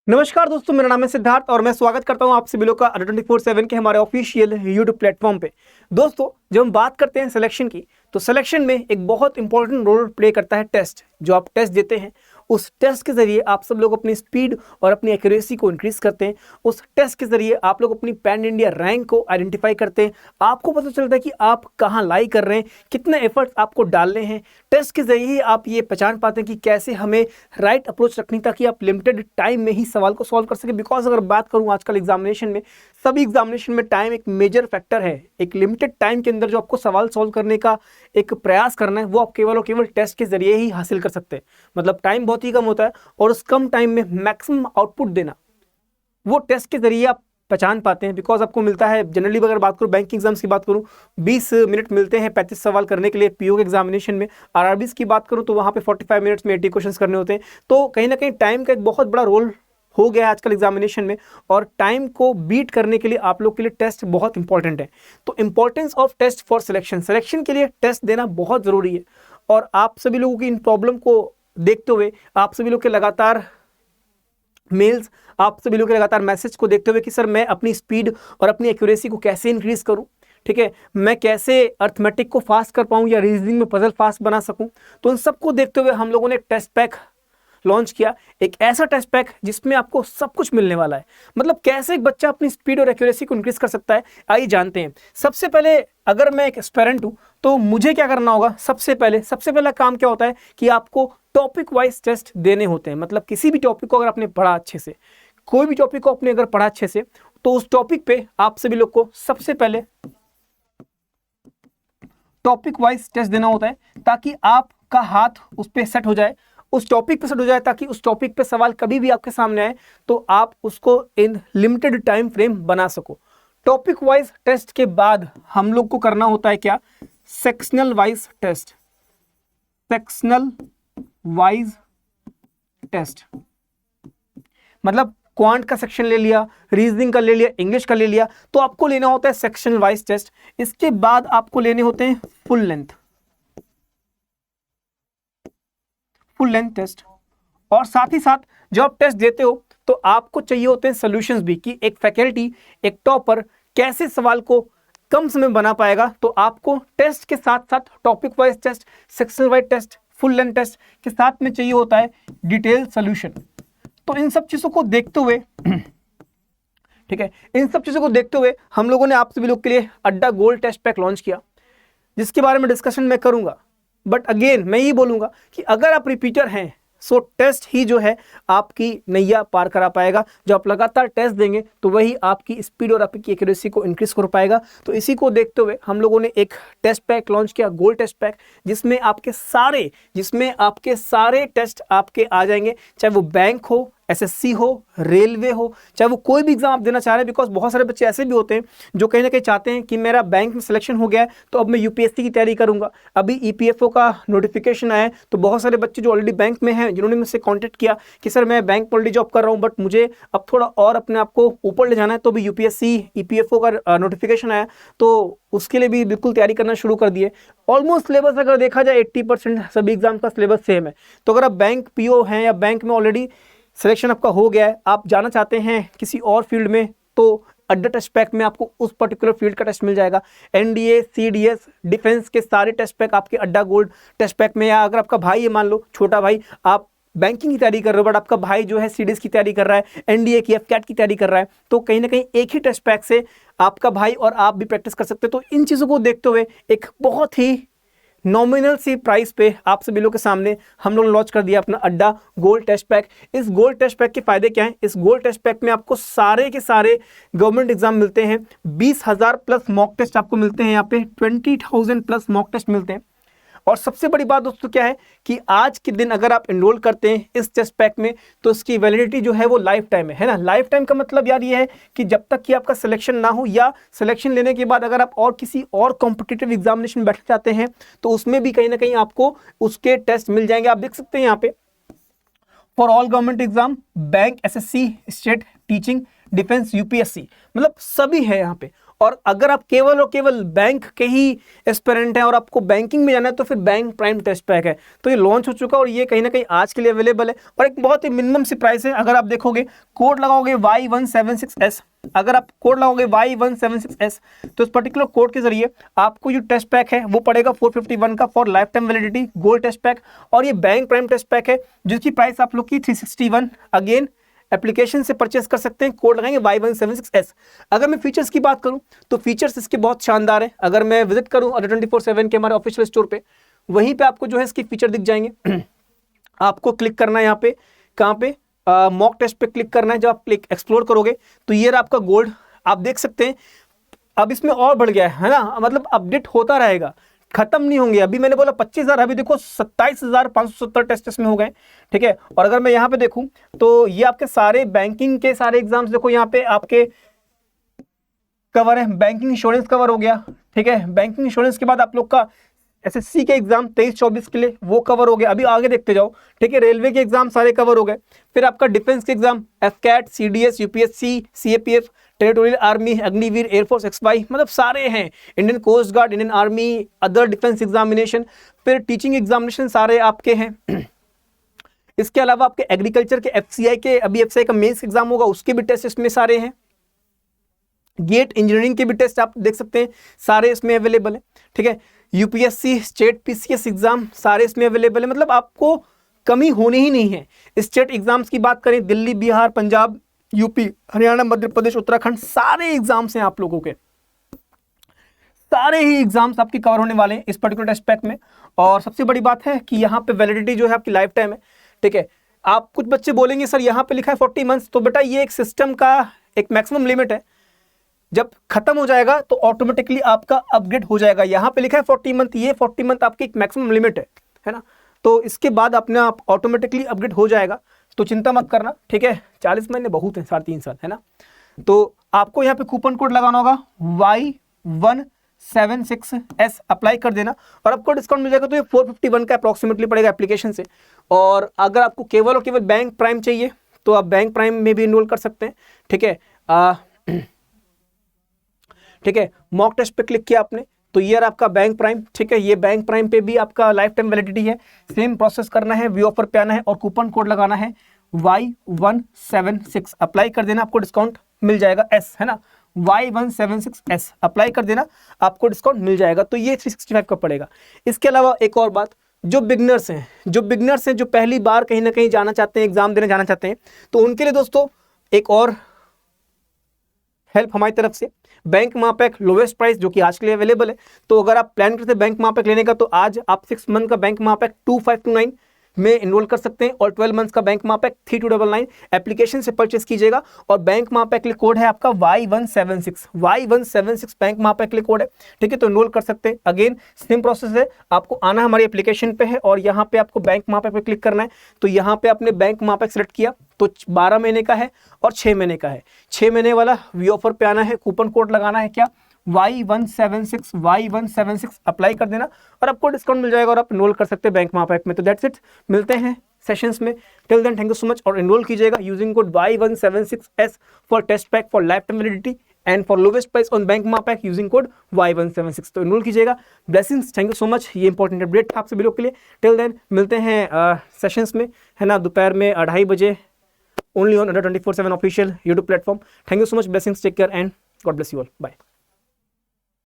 नमस्कार दोस्तों, मेरा नाम है सिद्धार्थ और मैं स्वागत करता हूं आप सभी लोग का अड्डा 24/7 के हमारे ऑफिशियल यूट्यूब प्लेटफॉर्म पे। दोस्तों, जब हम बात करते हैं सिलेक्शन की, तो सिलेक्शन में एक बहुत इंपॉर्टेंट रोल प्ले करता है टेस्ट। जो आप टेस्ट देते हैं, उस टेस्ट के जरिए आप सब लोग अपनी स्पीड और अपनी एक्यूरेसी को इंक्रीज करते हैं। उस टेस्ट के जरिए आप लोग अपनी पैन इंडिया रैंक को आइडेंटिफाई करते हैं। आपको पता चलता है कि आप कहाँ लाई कर रहे हैं, कितने एफर्ट्स आपको डालने हैं। टेस्ट के जरिए ही आप ये पहचान पाते हैं कि कैसे हमें राइट अप्रोच रखनी ताकि आप लिमिटेड टाइम में ही सवाल को सॉल्व कर सके। बिकॉज अगर बात करूं आजकल एग्जामिनेशन में, सभी एग्जामिनेशन में टाइम एक मेजर फैक्टर है। एक लिमिटेड टाइम के अंदर जो आपको सवाल सॉल्व करने का एक प्रयास करना है, वो आप केवल और केवल टेस्ट के जरिए ही हासिल कर सकते हैं। मतलब टाइम बहुत ही कम होता है और उस कम टाइम में मैक्सिमम आउटपुट देना, वो टेस्ट के जरिए आप पहचान पाते हैं। बिकॉज आपको मिलता है, जनरली अगर बात करूं बैंक एग्जाम्स की बात करूं, 20 मिनट मिलते हैं 35 सवाल करने के लिए पीओ के एग्जामिनेशन में। आरआरबीज की बात करूं तो वहां पे 45 मिनट्स में 80 क्वेश्चंस करने होते हैं। तो कहीं ना कहीं टाइम का एक बहुत बड़ा रोल हो गया है आजकल एग्जामिनेशन में, और टाइम को बीट करने के लिए आप लोग के लिए टेस्ट बहुत इंपॉर्टेंट है। तो importance of test for selection, selection के लिए टेस्ट देना बहुत ज़रूरी है। और आप सभी लोगों की इन प्रॉब्लम को देखते हुए, आप सभी लोग के लगातार मेल्स, आप सभी लोग के लगातार मैसेज को देखते हुए कि सर मैं अपनी स्पीड और अपनी एक्यूरेसी को कैसे इंक्रीज करूं, ठीक है, मैं कैसे अर्थमेटिक को फास्ट कर पाऊं या रीजनिंग में पजल फास्ट बना सकूं। तो उन सबको देखते हुए हम लोगों ने टेस्ट पैक लॉन्च किया। एक ऐसा टेस्ट पैक जिसमें आपको सब कुछ मिलने वाला है। मतलब कैसे एक बच्चा अपनी स्पीड और एक्यूरेसी को इंक्रीज कर सकता है, आइए जानते हैं। सबसे पहले अगर मैं एक एस्पिरेंट हूं तो मुझे क्या करना होगा। सबसे पहला काम क्या होता है कि आपको टॉपिक वाइज टेस्ट देने होते हैं। मतलब किसी भी टॉपिक को अगर आपने पढ़ा अच्छे से, कोई भी टॉपिक को आपने अगर पढ़ा अच्छे से, तो उस टॉपिक पे आप सभी लोग को सबसे पहले टॉपिक वाइज टेस्ट देना होता है, ताकि आपका हाथ उस पर सेट हो जाए, उस टॉपिक पे सेट हो जाए, ताकि उस टॉपिक पे सवाल कभी भी आपके सामने आए तो आप उसको इन लिमिटेड टाइम फ्रेम बना सको। टॉपिक वाइज टेस्ट के बाद हम लोग को करना होता है क्या, sectional wise test. Sectional wise test मतलब क्वांट का सेक्शन ले लिया, रीजनिंग का ले लिया, इंग्लिश का ले लिया, तो आपको लेना होता है सेक्शन वाइज टेस्ट। इसके बाद आपको लेने होते हैं फुल लेंथ टेस्ट। और साथ ही साथ जब आप टेस्ट देते हो तो आपको चाहिए होते हैं सॉल्यूशंस भी, कि एक फैकल्टी, एक टॉपर कैसे सवाल को कम समय बना पाएगा। तो आपको टेस्ट के साथ साथ topic wise test, section wise test, full length test के साथ में चाहिए होता है डिटेल सॉल्यूशन। तो इन सब चीजों को देखते हुए ठीक है, इन सब चीजों को देखते हुए हम लोगों ने आप सभी लोग के लिए अड्डा गोल्ड टेस्ट पैक लॉन्च किया, जिसके बारे में डिस्कशन मैं करूंगा। बट अगेन मैं ये बोलूंगा कि अगर आप रिपीटर हैं, सो टेस्ट ही जो है आपकी नैया पार करा पाएगा। जो आप लगातार टेस्ट देंगे तो वही आपकी स्पीड और आपकी एक्यूरेसी को इंक्रीज कर पाएगा। तो इसी को देखते हुए हम लोगों ने एक टेस्ट पैक लॉन्च किया, गोल्ड टेस्ट पैक, जिसमें आपके सारे टेस्ट आपके आ जाएंगे, चाहे वो बैंक हो, एसएससी हो, रेलवे हो, चाहे वो कोई भी एग्जाम आप देना चाह रहे हैं। बिकॉज बहुत सारे बच्चे ऐसे भी होते हैं जो कहीं ना कहीं चाहते हैं कि मेरा बैंक में सिलेक्शन हो गया है तो अब मैं यूपीएससी की तैयारी करूंगा। अभी ईपीएफओ का नोटिफिकेशन आया है, तो बहुत सारे बच्चे जो ऑलरेडी बैंक में हैं, जिन्होंने मुझसे कांटेक्ट किया कि सर मैं बैंक में ऑलरेडी जॉब कर रहा हूं, बट मुझे अब थोड़ा और अपने आप को ऊपर ले जाना है, तो अभी यूपीएससी ईपीएफओ का नोटिफिकेशन आया, तो उसके लिए भी बिल्कुल तैयारी करना शुरू कर दिए। ऑलमोस्ट सिलेबस अगर देखा जाए 80% सभी एग्जाम का सिलेबस सेम है। तो अगर आप बैंक पीओ हैं या बैंक में ऑलरेडी सिलेक्शन आपका हो गया है, आप जाना चाहते हैं किसी और फील्ड में, तो अड्डा टेस्ट पैक में आपको उस पर्टिकुलर फील्ड का टेस्ट मिल जाएगा। एनडीए, सीडीएस, डिफेंस के सारे टेस्ट पैक आपके अड्डा गोल्ड टेस्ट पैक में। या अगर आपका भाई है, मान लो छोटा भाई, आप बैंकिंग की तैयारी कर रहे हो बट आपका भाई जो है सीडीएस की तैयारी कर रहा है, एनडीए की, एफकैट की तैयारी कर रहा है, तो कहीं ना कहीं एक ही टेस्ट पैक से आपका भाई और आप भी प्रैक्टिस कर सकते हो। तो इन चीज़ों को देखते हुए एक बहुत ही नॉमिनल सी प्राइस पे आप सभी लोगों के सामने हम लोग ने लॉन्च कर दिया अपना अड्डा गोल्ड टेस्ट पैक। इस गोल्ड टेस्ट पैक के फायदे क्या हैं? इस गोल्ड टेस्ट पैक में आपको सारे के सारे गवर्नमेंट एग्जाम मिलते हैं। 20,000 प्लस मॉक टेस्ट आपको मिलते हैं, यहाँ पे 20,000 प्लस मॉक टेस्ट मिलते हैं। और सबसे बड़ी बात दोस्तों क्या है कि आज के दिन अगर आप एनरोल करते हैं इस टेस्ट पैक में, तो इसकी वैलिडिटी जो है वो लाइफ टाइम है ना। लाइफ टाइम का मतलब यार ये है कि जब तक कि आपका सिलेक्शन ना हो, या सिलेक्शन लेने के बाद अगर आप और किसी और कॉम्पिटिटिव एग्जामिनेशन बैठना चाहते हैं तो उसमें भी कहीं ना कहीं आपको उसके टेस्ट मिल जाएंगे। आप देख सकते हैं यहाँ पे, for all government exam, bank, SSC, state, teaching, defence, UPSC, मतलब सभी है यहाँ पे। और अगर आप केवल और केवल बैंक के ही एस्पिरेंट हैं और आपको बैंकिंग में जाना है तो फिर बैंक प्राइम टेस्ट पैक है। तो ये लॉन्च हो चुका है और ये कहीं ना कहीं आज के लिए अवेलेबल है और एक बहुत ही मिनिमम सी प्राइस है। अगर आप देखोगे कोड लगाओगे Y176S, अगर आप कोड लगाओगे Y176S तो इस पर्टिकुलर कोड के जरिए आपको जो टेस्ट पैक है वो पड़ेगा 451 का for life time validity gold test pack. और ये बैंक प्राइम टेस्ट पैक है जिसकी प्राइस आप लोग की 361 अगेन एप्लीकेशन से परचेस कर सकते हैं, कोड लगाएंगे Y176S। अगर मैं फीचर्स की बात करूं तो फीचर्स इसके बहुत शानदार है। अगर मैं विजिट करूं अड्डा 24/7 के हमारे ऑफिशियल स्टोर पे, वहीं पे आपको जो है इसकी फीचर दिख जाएंगे। आपको क्लिक करना है यहाँ पे, कहाँ पे, मॉक टेस्ट पे क्लिक करना है। जब आप क्लिक एक्सप्लोर करोगे तो ये रहा आपका गोल्ड, आप देख सकते हैं अब इसमें और बढ़ गया है ना, मतलब अपडेट होता रहेगा, खत्म नहीं होंगे। अभी मैंने बोला 25,000, अभी देखो 27,570 टेस्ट इसमें हो गए, ठीक है। और अगर मैं यहाँ पे देखूं तो ये आपके सारे बैंकिंग के सारे एग्जाम्स देखो यहाँ पे आपके कवर है। बैंकिंग इंश्योरेंस कवर हो गया, ठीक है। बैंकिंग इंश्योरेंस के बाद आप लोग का एसएससी के एग्जाम 23-24 के लिए वो कवर हो गया, अभी आगे देखते जाओ, ठीक है। रेलवे के एग्जाम सारे कवर हो गए। फिर आपका डिफेंस के exam AFCAT, CDS, UPSC, CAPF, territorial army, Agniveer, air force, XY, मतलब सारे हैं। Indian coast guard, Indian army, other defence examination, फिर टीचिंग एग्जामिनेशन सारे आपके हैं। इसके अलावा आपके एग्रीकल्चर के एफसीआई के, अभी एफसीआई का मेंस एग्जाम होगा उसके भी टेस्ट इसमें सारे हैं। गेट इंजीनियरिंग के भी टेस्ट आप देख सकते हैं सारे इसमें अवेलेबल है, ठीक है। यूपीएससी, स्टेट पीसीएस एग्जाम सारे इसमें अवेलेबल है, मतलब आपको कमी होनी ही नहीं है। स्टेट एग्जाम्स की बात करें, दिल्ली, बिहार, पंजाब, यूपी, हरियाणा, मध्य प्रदेश, उत्तराखंड, सारे एग्जाम्स हैं आप लोगों के, सारे ही एग्जाम्स आपके कवर होने वाले हैं इस पर्टिकुलर टेस्ट पैक में। और सबसे बड़ी बात है कि यहाँ पे वैलिडिटी जो है आपकी लाइफ टाइम है, ठीक है। आप कुछ बच्चे बोलेंगे सर यहाँ पे लिखा है 40 मंथ्स, तो बेटा ये एक सिस्टम का एक मैक्सिमम लिमिट है, जब खत्म हो जाएगा तो ऑटोमेटिकली आपका अपग्रेड हो जाएगा। यहाँ पे लिखा है 40 मंथ, ये 40 मंथ आपकी एक मैक्सिमम लिमिट है ना, तो इसके बाद अपने आप ऑटोमेटिकली अपग्रेड हो जाएगा, तो चिंता मत करना, ठीक है। 40 महीने बहुत हैं, 3.5 साल है ना। तो आपको यहाँ पे कूपन कोड लगाना होगा Y176S, अप्लाई कर देना और आपको डिस्काउंट मिल जाएगा। तो ये 451 का अप्रॉक्सीमेटली पड़ेगा एप्लीकेशन से। और अगर आपको केवल और केवल बैंक प्राइम चाहिए तो आप बैंक प्राइम में भी इनरोल कर सकते हैं, ठीक है। ठीक है, मॉक टेस्ट पे क्लिक किया आपने तो ये आपका बैंक प्राइम, ठीक है। ये बैंक प्राइम पे भी आपका लाइफ टाइम वैलिडिटी है, सेम प्रोसेस करना है, व्यू ऑफर पे आना है और कूपन कोड लगाना है Y176, अप्लाई कर देना, आपको डिस्काउंट मिल जाएगा S, है ना। Y176S अप्लाई कर देना, आपको डिस्काउंट मिल जाएगा। तो ये 365 का पड़ेगा। इसके अलावा एक और बात, जो बिगनर्स हैं, जो पहली बार कहीं ना कहीं जाना चाहते हैं, एग्जाम देने जाना चाहते हैं, तो उनके लिए दोस्तों एक और हेल्प हमारी तरफ से, बैंक महापैक लोवेस्ट प्राइस जो कि आज के लिए अवेलेबल है। तो अगर आप प्लान करते हैं बैंक महापैक लेने का तो आज आप 6 मंथ का बैंक महापैक 2529 में इनरोल कर सकते हैं और 12 मंथ्स का बैंक महापैक 3299 एप्लीकेशन से परचेस कीजिएगा। और बैंक महापैक के लिए कोड है आपका Y176 बैंक महापैक के लिए कोड है, ठीक है। तो इनरोल कर सकते हैं। अगेन सेम प्रोसेस है, आपको आना हमारी एप्लीकेशन पे है और यहाँ पे आपको बैंक महापैक पे क्लिक करना है। तो यहाँ पे आपने बैंक महापैक सेलेक्ट किया तो 12 महीने का है और 6 महीने का है। 6 महीने वाला व्यू ऑफर पे आना है, कूपन कोड लगाना है क्या, Y176 अप्लाई कर देना और आपको डिस्काउंट मिल जाएगा और आप इनरोल कर सकते हैं बैंक महापैक में। तो दैट्स इट, मिलते हैं सेशंस में। Till then thank you so much और इनरोल कीजिएगा using code Y176S for test pack for life time validity and for lowest price on bank Mahapack using code Y176। तो इनरोल कीजिएगा। Blessings, thank you so much. ये important update था आप सभी लोग के लिए। टिल देन मिलते हैं सेशंस में, है ना, दोपहर में 2:30 बजे only on Adda 24/7 official YouTube platform. Thank you so much. Blessings. Take care and God bless you all. Bye.